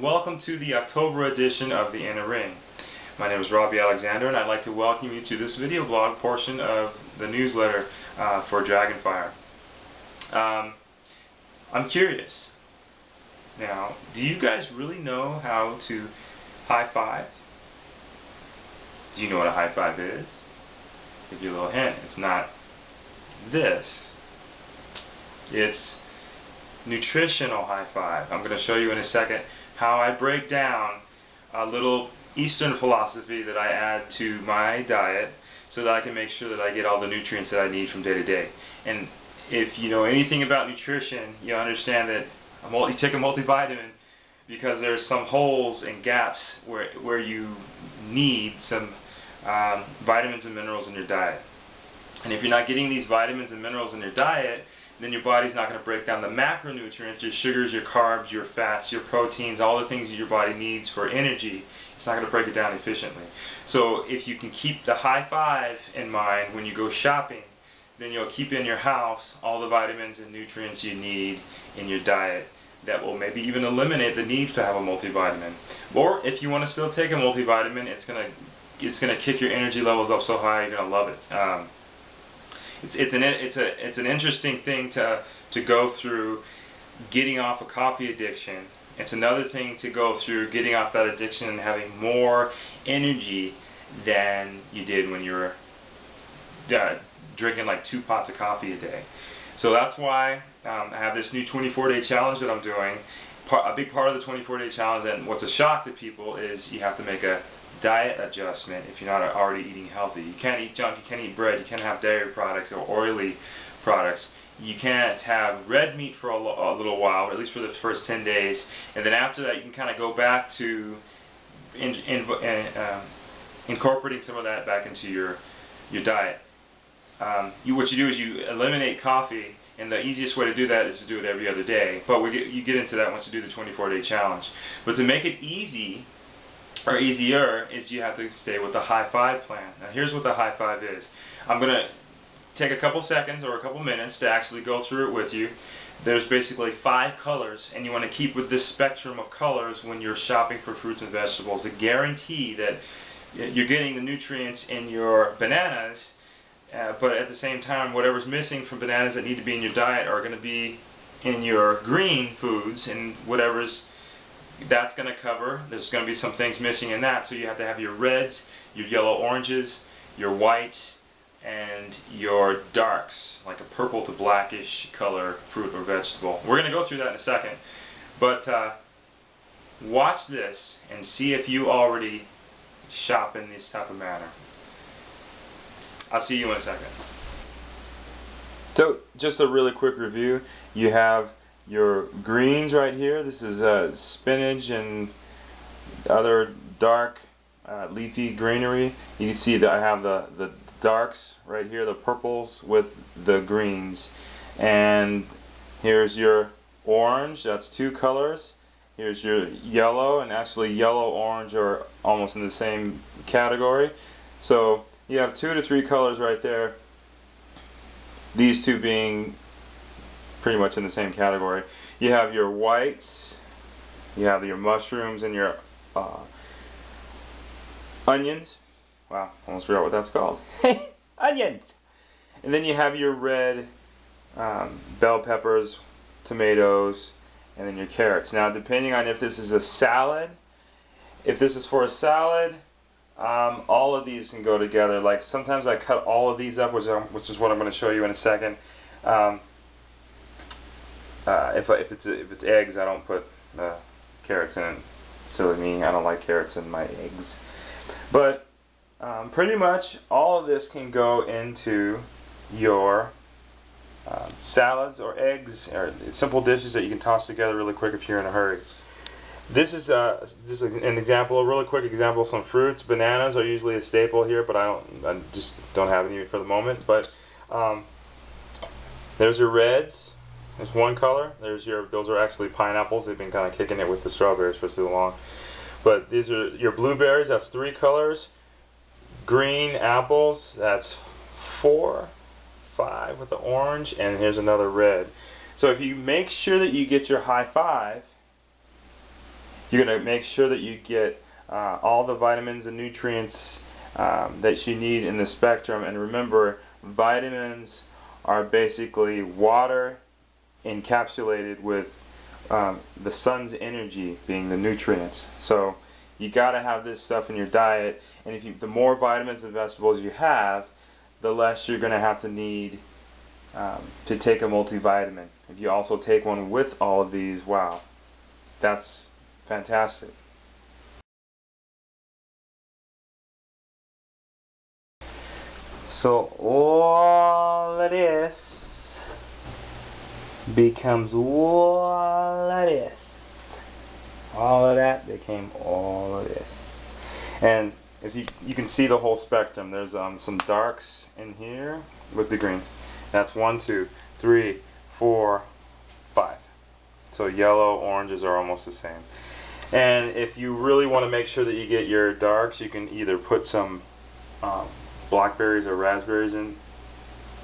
welcome to the October edition of The Inner Ring. My name is Robbie Alexander, and I'd like to welcome you to this video blog portion of the newsletter for Dragonfire. I'm curious. Now, do you guys really know how to high five? Do you know what a high five is? Give you a little hint. It's not this. It's nutritional high five. I'm going to show you in a second how I break down a little Eastern philosophy that I add to my diet so that I can make sure that I get all the nutrients that I need from day to day. And if you know anything about nutrition, you understand that you take a multivitamin because there's some holes and gaps where you need some vitamins and minerals in your diet. And if you're not getting these vitamins and minerals in your diet, then your body's not going to break down the macronutrients, your sugars, your carbs, your fats, your proteins, all the things that your body needs for energy. It's not going to break it down efficiently. So if you can keep the high five in mind when you go shopping, then you'll keep in your house all the vitamins and nutrients you need in your diet. That will maybe even eliminate the need to have a multivitamin. Or if you want to still take a multivitamin, it's gonna kick your energy levels up so high you're gonna love it. It's an interesting thing to go through getting off a coffee addiction. It's another thing to go through getting off that addiction and having more energy than you did when you were drinking like 2 pots of coffee a day. So that's why I have this new 24-day challenge that I'm doing. A big part of the 24-day challenge, and what's a shock to people, is you have to make a diet adjustment if you're not already eating healthy. You can't eat junk, you can't eat bread, you can't have dairy products or oily products. You can't have red meat for a little while, or at least for the first 10 days, and then after that you can kind of go back to incorporating some of that back into your diet. What you do is you eliminate coffee, and the easiest way to do that is to do it every other day. But you get into that once you do the 24-day challenge. But to make it easy, or easier, is you have to stay with the high five plan. Now here's what the high five is. I'm going to take a couple seconds or a couple minutes to actually go through it with you. There's basically 5 colors, and you want to keep with this spectrum of colors when you're shopping for fruits and vegetables to guarantee that you're getting the nutrients in your bananas, but at the same time whatever's missing from bananas that need to be in your diet are going to be in your green foods, and whatever's that's going to cover. There's going to be some things missing in that, so you have to have your reds, your yellow oranges, your whites, and your darks, like a purple to blackish color fruit or vegetable. We're going to go through that in a second, but watch this and see if you already shop in this type of manner. I'll see you in a second. So just a really quick review. You have your greens right here. This is spinach and other dark leafy greenery. You can see that I have the darks right here, the purples with the greens. And here's your orange, that's 2 colors. Here's your yellow, and actually yellow orange are almost in the same category. So you have 2 to 3 colors right there, these 2 being pretty much in the same category. You have your whites, you have your mushrooms, and your onions. Wow, almost forgot what that's called. Onions! And then you have your red bell peppers, tomatoes, and then your carrots. Now, depending on if this is a salad, if this is for a salad, all of these can go together. Like sometimes I cut all of these up, which is what I'm going to show you in a second. If it's eggs, I don't put carrots in it. Silly me, I don't like carrots in my eggs. But pretty much all of this can go into your salads or eggs, or simple dishes that you can toss together really quick if you're in a hurry. This is just an example, a really quick example of some fruits. Bananas are usually a staple here, but I just don't have any for the moment. But there's your reds. There's 1 color. Those are actually pineapples. They've been kind of kicking it with the strawberries for too long. But these are your blueberries. That's 3 colors. Green apples. That's 4, 5 with the orange, and here's another red. So if you make sure that you get your high five, You're going to make sure that you get all the vitamins and nutrients that you need in the spectrum. And remember, vitamins are basically water encapsulated with the sun's energy being the nutrients. So you got to have this stuff in your diet, and the more vitamins and vegetables you have, the less you're going to have to need to take a multivitamin. If you also take one with all of these, wow, that's fantastic. So all of this becomes all of this. All of that became all of this. And if you can see the whole spectrum. There's some darks in here with the greens. That's 1, 2, 3, 4, 5. So yellow, oranges are almost the same. And if you really want to make sure that you get your darks, you can either put some blackberries or raspberries in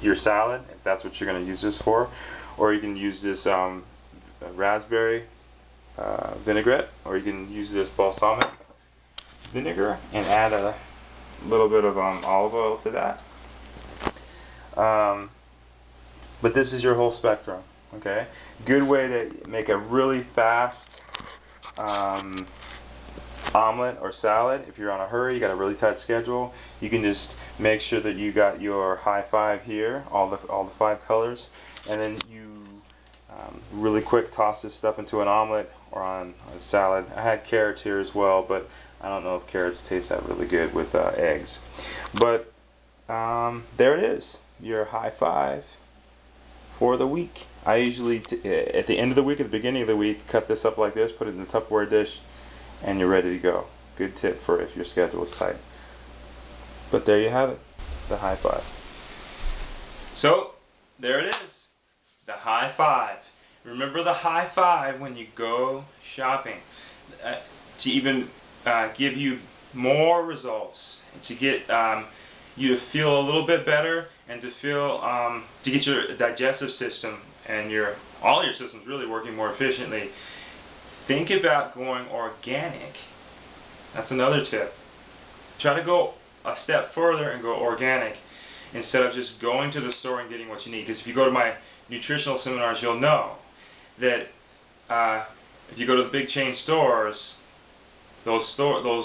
your salad, if that's what you're going to use this for, or you can use this raspberry vinaigrette, or you can use this balsamic vinegar and add a little bit of olive oil to that. But this is your whole spectrum. Okay, good way to make a really fast omelet or salad. If you're on a hurry, you got a really tight schedule, you can just make sure that you got your high five here, all the 5 colors, and then you really quick toss this stuff into an omelet or on a salad. I had carrots here as well, but I don't know if carrots taste that really good with eggs. But there it is, your high five for the week. I usually, at the end of the week, at the beginning of the week, cut this up like this, put it in a Tupperware dish, and you're ready to go. Good tip for if your schedule is tight. But there you have it, the high five. So, there it is, the high five. Remember the high five when you go shopping. To even give you more results, and to get you to feel a little bit better, and to feel to get your digestive system and all your systems really working more efficiently. Think about going organic. That's another tip. Try to go a step further and go organic instead of just going to the store and getting what you need. Because if you go to my nutritional seminars, you'll know that if you go to the big chain stores, those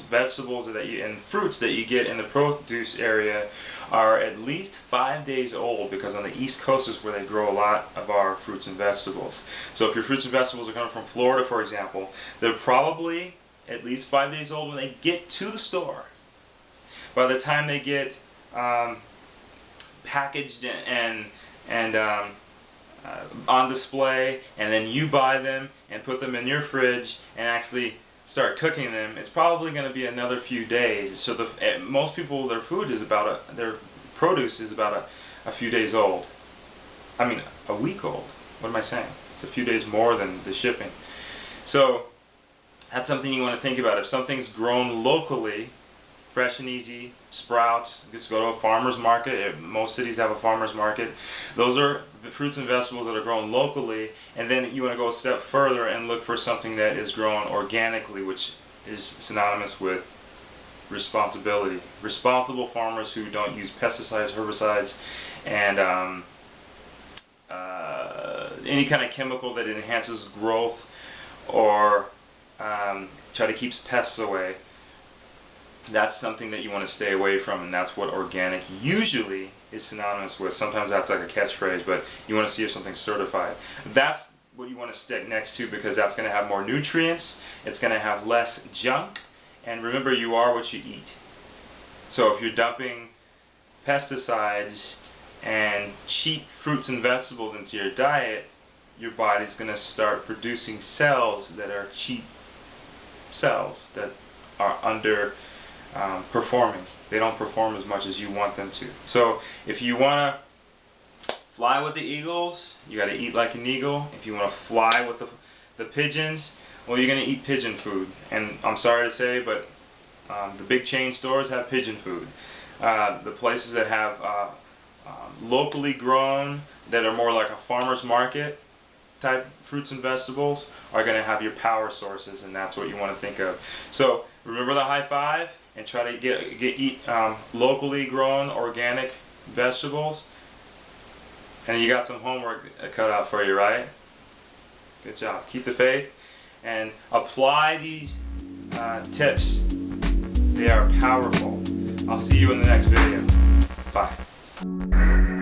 vegetables and fruits that you get in the produce area are at least 5 days old, because on the East Coast is where they grow a lot of our fruits and vegetables. So if your fruits and vegetables are coming from Florida, for example, they're probably at least 5 days old when they get to the store. By the time they get packaged and on display, and then you buy them and put them in your fridge and actually start cooking them, it's probably going to be another few days. So most people, their produce is about a few days old. I mean, a week old. What am I saying? It's a few days more than the shipping. So that's something you want to think about. If something's grown locally, fresh and easy, sprouts, just go to a farmer's market. Most cities have a farmer's market. Those are the fruits and vegetables that are grown locally, and then you want to go a step further and look for something that is grown organically, which is synonymous with responsibility. Responsible farmers who don't use pesticides, herbicides, and any kind of chemical that enhances growth or try to keep pests away. That's something that you want to stay away from, and that's what organic usually is synonymous with. Sometimes that's like a catchphrase, but you want to see if something's certified. That's what you want to stick next to, because that's going to have more nutrients, it's going to have less junk, and remember, you are what you eat. So if you're dumping pesticides and cheap fruits and vegetables into your diet, your body's going to start producing cells that are cheap cells that are under performing. They don't perform as much as you want them to. So if you want to fly with the eagles, you got to eat like an eagle. If you want to fly with the pigeons, well, you're going to eat pigeon food. And I'm sorry to say, but the big chain stores have pigeon food. The places that have locally grown, that are more like a farmer's market, type fruits and vegetables are going to have your power sources, and that's what you want to think of. So remember the high five, and try to eat locally grown organic vegetables. And you got some homework cut out for you, right? Good job. Keep the faith and apply these tips. They are powerful. I'll see you in the next video. Bye.